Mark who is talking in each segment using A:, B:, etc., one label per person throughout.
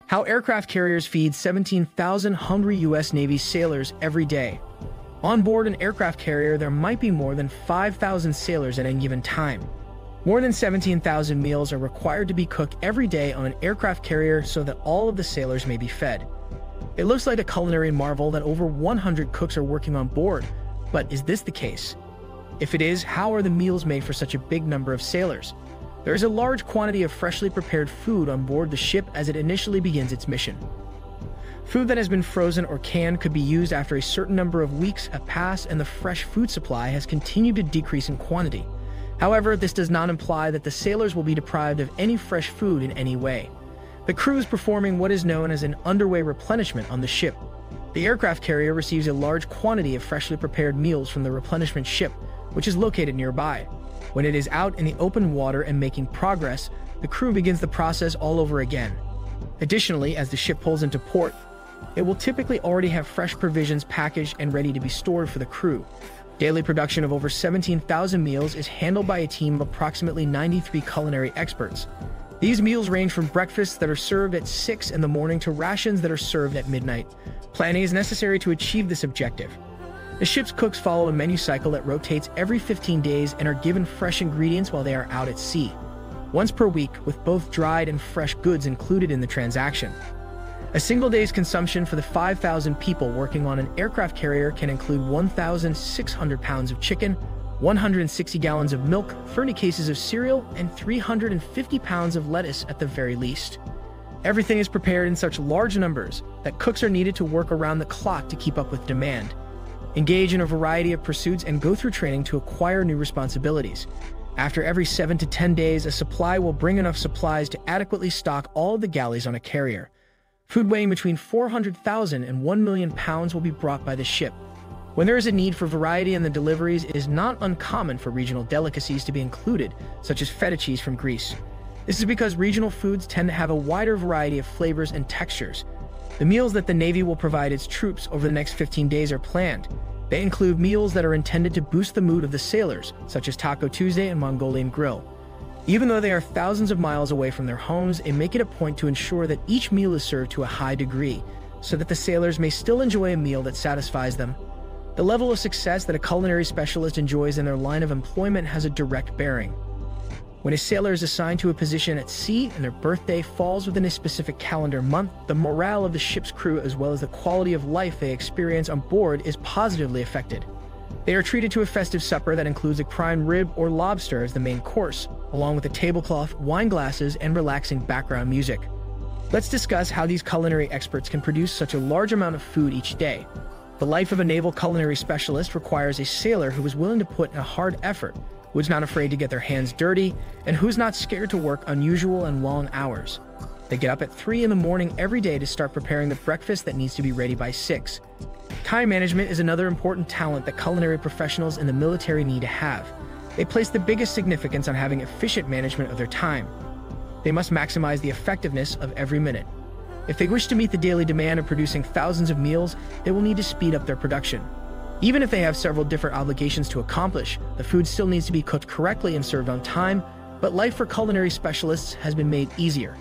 A: How aircraft carriers feed 17,000 hungry U.S. Navy sailors every day. On board an aircraft carrier, there might be more than 5,000 sailors at any given time. More than 17,000 meals are required to be cooked every day on an aircraft carrier so that all of the sailors may be fed. It looks like a culinary marvel that over 100 cooks are working on board, but is this the case? If it is, how are the meals made for such a big number of sailors? There is a large quantity of freshly prepared food on board the ship as it initially begins its mission. Food that has been frozen or canned could be used after a certain number of weeks have passed and the fresh food supply has continued to decrease in quantity. However, this does not imply that the sailors will be deprived of any fresh food in any way. The crew is performing what is known as an underway replenishment on the ship. The aircraft carrier receives a large quantity of freshly prepared meals from the replenishment ship, which is located nearby. When it is out in the open water and making progress, the crew begins the process all over again. Additionally, as the ship pulls into port, it will typically already have fresh provisions packaged and ready to be stored for the crew. Daily production of over 17,000 meals is handled by a team of approximately 93 culinary experts. These meals range from breakfasts that are served at 6 in the morning to rations that are served at midnight. Planning is necessary to achieve this objective. The ship's cooks follow a menu cycle that rotates every 15 days and are given fresh ingredients while they are out at sea, once per week, with both dried and fresh goods included in the transaction. A single day's consumption for the 5,000 people working on an aircraft carrier can include 1,600 pounds of chicken, 160 gallons of milk, 30 cases of cereal, and 350 pounds of lettuce at the very least. Everything is prepared in such large numbers that cooks are needed to work around the clock to keep up with demand, engage in a variety of pursuits, and go through training to acquire new responsibilities. After every 7 to 10 days, a supply will bring enough supplies to adequately stock all of the galleys on a carrier. Food weighing between 400,000 and 1 million pounds will be brought by the ship. When there is a need for variety in the deliveries, it is not uncommon for regional delicacies to be included, such as feta cheese from Greece. This is because regional foods tend to have a wider variety of flavors and textures. The meals that the Navy will provide its troops over the next 15 days are planned. They include meals that are intended to boost the mood of the sailors, such as Taco Tuesday and Mongolian Grill. Even though they are thousands of miles away from their homes, they make it a point to ensure that each meal is served to a high degree, so that the sailors may still enjoy a meal that satisfies them. The level of success that a culinary specialist enjoys in their line of employment has a direct bearing. When a sailor is assigned to a position at sea and their birthday falls within a specific calendar month, the morale of the ship's crew as well as the quality of life they experience on board is positively affected. They are treated to a festive supper that includes a prime rib or lobster as the main course, along with a tablecloth, wine glasses, and relaxing background music. Let's discuss how these culinary experts can produce such a large amount of food each day. The life of a naval culinary specialist requires a sailor who is willing to put in a hard effort, who is not afraid to get their hands dirty, and who's not scared to work unusual and long hours. They get up at 3 in the morning every day to start preparing the breakfast that needs to be ready by 6. Time management is another important talent that culinary professionals in the military need to have. They place the biggest significance on having efficient management of their time. They must maximize the effectiveness of every minute. If they wish to meet the daily demand of producing thousands of meals, they will need to speed up their production. Even if they have several different obligations to accomplish, the food still needs to be cooked correctly and served on time, but life for culinary specialists has been made easier.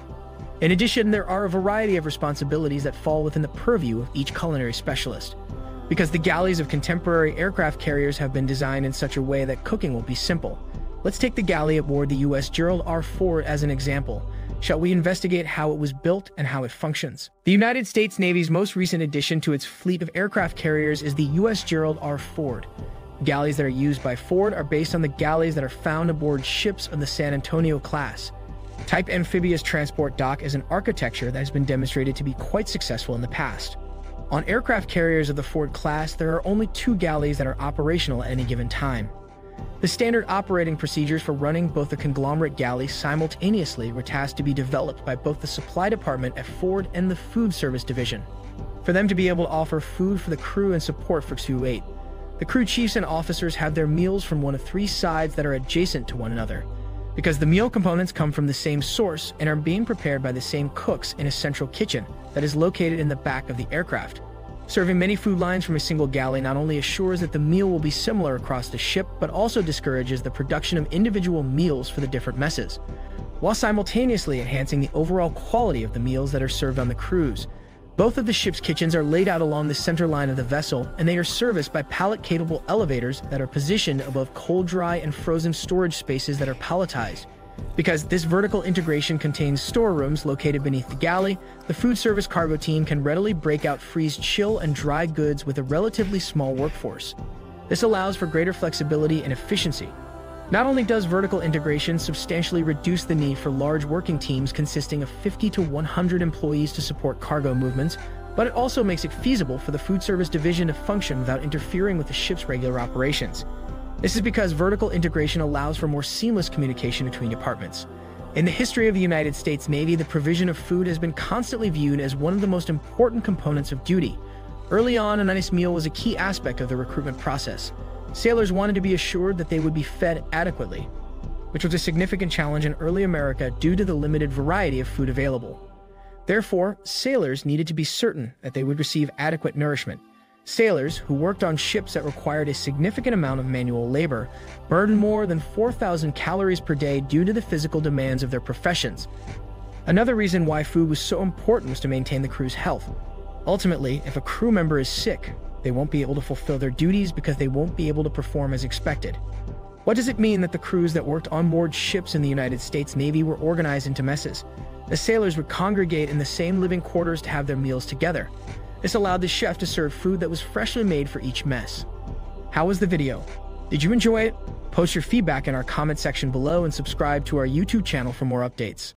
A: In addition, there are a variety of responsibilities that fall within the purview of each culinary specialist. Because the galleys of contemporary aircraft carriers have been designed in such a way that cooking will be simple. Let's take the galley aboard the U.S. Gerald R. Ford as an example. Shall we investigate how it was built and how it functions? The United States Navy's most recent addition to its fleet of aircraft carriers is the U.S. Gerald R. Ford. Galleys that are used by Ford are based on the galleys that are found aboard ships of the San Antonio class. Type amphibious transport dock is an architecture that has been demonstrated to be quite successful in the past. On aircraft carriers of the Ford class, there are only 2 galleys that are operational at any given time. The standard operating procedures for running both the conglomerate galleys simultaneously were tasked to be developed by both the supply department at Ford and the food service division, for them to be able to offer food for the crew and support for 2-8. The crew chiefs and officers have their meals from one of 3 sides that are adjacent to one another, because the meal components come from the same source and are being prepared by the same cooks in a central kitchen that is located in the back of the aircraft. Serving many food lines from a single galley not only assures that the meal will be similar across the ship, but also discourages the production of individual meals for the different messes. while simultaneously enhancing the overall quality of the meals that are served on the cruise. Both of the ship's kitchens are laid out along the center line of the vessel, and they are serviced by pallet-capable elevators that are positioned above cold, dry, and frozen storage spaces that are palletized. Because this vertical integration contains storerooms located beneath the galley, the food service cargo team can readily break out freeze, chill, and dry goods with a relatively small workforce. This allows for greater flexibility and efficiency. Not only does vertical integration substantially reduce the need for large working teams consisting of 50 to 100 employees to support cargo movements, but it also makes it feasible for the food service division to function without interfering with the ship's regular operations. This is because vertical integration allows for more seamless communication between departments. In the history of the United States Navy, the provision of food has been constantly viewed as one of the most important components of duty. Early on, a nice meal was a key aspect of the recruitment process. Sailors wanted to be assured that they would be fed adequately, which was a significant challenge in early America due to the limited variety of food available. Therefore, sailors needed to be certain that they would receive adequate nourishment. Sailors, who worked on ships that required a significant amount of manual labor, burned more than 4,000 calories per day due to the physical demands of their professions. Another reason why food was so important was to maintain the crew's health. Ultimately, if a crew member is sick, they won't be able to fulfill their duties because they won't be able to perform as expected. What does it mean that the crews that worked on board ships in the United States Navy were organized into messes? The sailors would congregate in the same living quarters to have their meals together. This allowed the chef to serve food that was freshly made for each mess. How was the video? Did you enjoy it? Post your feedback in our comment section below and subscribe to our YouTube channel for more updates.